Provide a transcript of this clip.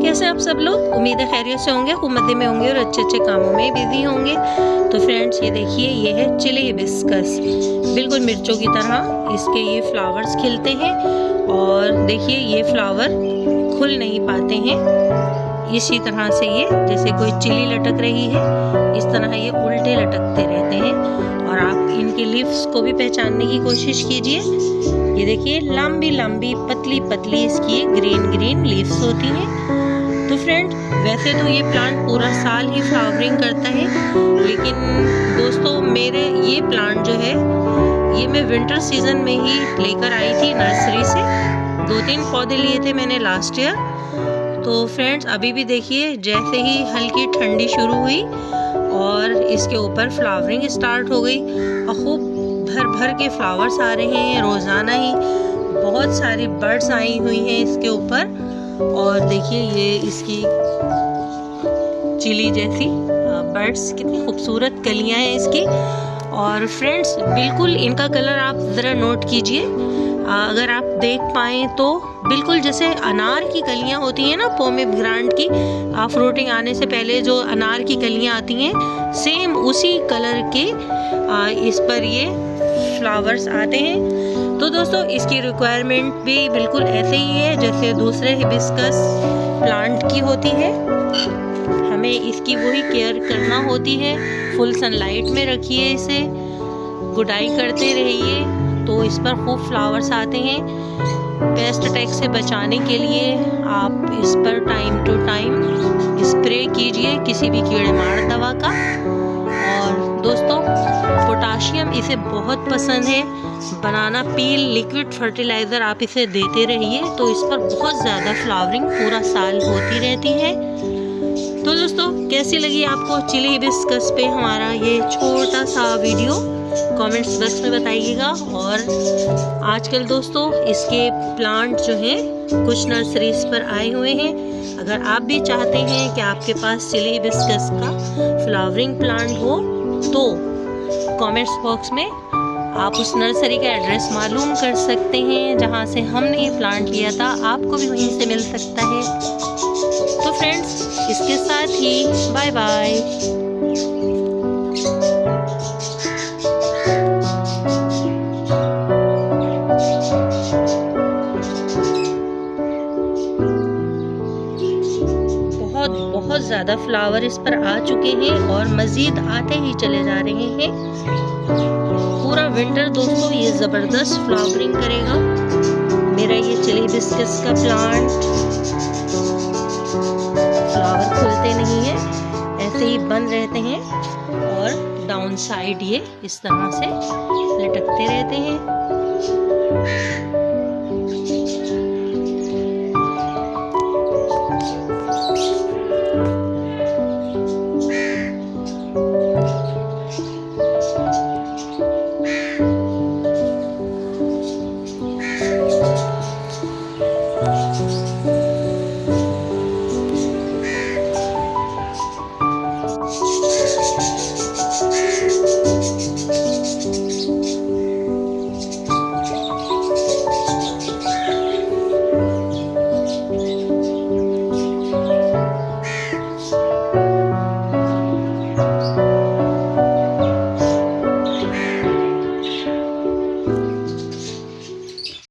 कैसे आप सब लोग? उम्मीद है खैरियत से होंगे, खूब मज़े में होंगे और अच्छे अच्छे कामों में बिजी होंगे। तो फ्रेंड्स, ये देखिए, ये है चिली हिबिस्कस। बिल्कुल मिर्चों की तरह इसके ये फ्लावर्स खिलते हैं और देखिए ये फ्लावर खुल नहीं पाते हैं। इसी तरह से ये जैसे कोई चिली लटक रही है, इस तरह ये उल्टे लटकते रहते हैं। और आप इनकी लीव्स को भी पहचानने की कोशिश कीजिए। ये देखिए लंबी लंबी पतली पतली इसकी ग्रीन ग्रीन लीव्स होती हैं। तो फ्रेंड, वैसे तो ये प्लांट पूरा साल ही फ्लावरिंग करता है, लेकिन दोस्तों मेरे ये प्लांट जो है ये मैं विंटर सीजन में ही लेकर आई थी नर्सरी से। 2-3 पौधे लिए थे मैंने लास्ट ईयर। तो फ्रेंड्स, अभी भी देखिए जैसे ही हल्की ठंडी शुरू हुई और इसके ऊपर फ्लावरिंग स्टार्ट हो गई और खूब भर भर के फ्लावर्स आ रहे हैं रोज़ाना ही। बहुत सारी बर्ड्स आई हुई हैं इसके ऊपर। और देखिए ये इसकी चिली जैसी बर्ड्स, कितनी खूबसूरत कलियां हैं इसकी। और फ्रेंड्स, बिल्कुल इनका कलर आप ज़रा नोट कीजिए, अगर आप देख पाएँ तो बिल्कुल जैसे अनार की कलियां होती हैं ना, पोमेग्रेनेट की फ्रूटिंग आने से पहले जो अनार की कलियां आती हैं, सेम उसी कलर के इस पर ये फ्लावर्स आते हैं। तो दोस्तों, इसकी रिक्वायरमेंट भी बिल्कुल ऐसे ही है जैसे दूसरे हिबिस्कस प्लांट की होती है। हमें इसकी वही केयर करना होती है। फुल सनलाइट में रखिए इसे, गुडाई करते रहिए तो इस पर खूब फ्लावर्स आते हैं। पेस्ट अटैक से बचाने के लिए आप इस पर टाइम टू टाइम स्प्रे कीजिए किसी भी कीड़े मार दवा का। और दोस्तों, पोटाशियम इसे बहुत पसंद है। बनाना पील लिक्विड फर्टिलाइज़र आप इसे देते रहिए तो इस पर बहुत ज़्यादा फ्लावरिंग पूरा साल होती रहती है। तो दोस्तों, कैसी लगी आपको चिली हिबिस्कस पे हमारा ये छोटा सा वीडियो? कमेंट्स बॉक्स में बताइएगा। और आजकल दोस्तों इसके प्लांट जो हैं कुछ नर्सरीज पर आए हुए हैं। अगर आप भी चाहते हैं कि आपके पास चिली हिबिस्कस का फ्लावरिंग प्लांट हो तो कमेंट्स बॉक्स में आप उस नर्सरी का एड्रेस मालूम कर सकते हैं जहां से हमने ये प्लांट लिया था। आपको भी वहीं से मिल सकता है। तो फ्रेंड्स, इसके साथ ही बाय बाय। बहुत ज़्यादा फ्लावर इस पर आ चुके हैं और मज़ीद आते ही चले जा रहे हैं। पूरा विंटर दोस्तों ये ज़बरदस्त फ्लावरिंग करेगा मेरा ये चिली हिबिस्कस का प्लांट। फ्लावर खुलते नहीं है, ऐसे ही बंद रहते हैं और डाउन साइड ये इस तरह से लटकते रहते हैं।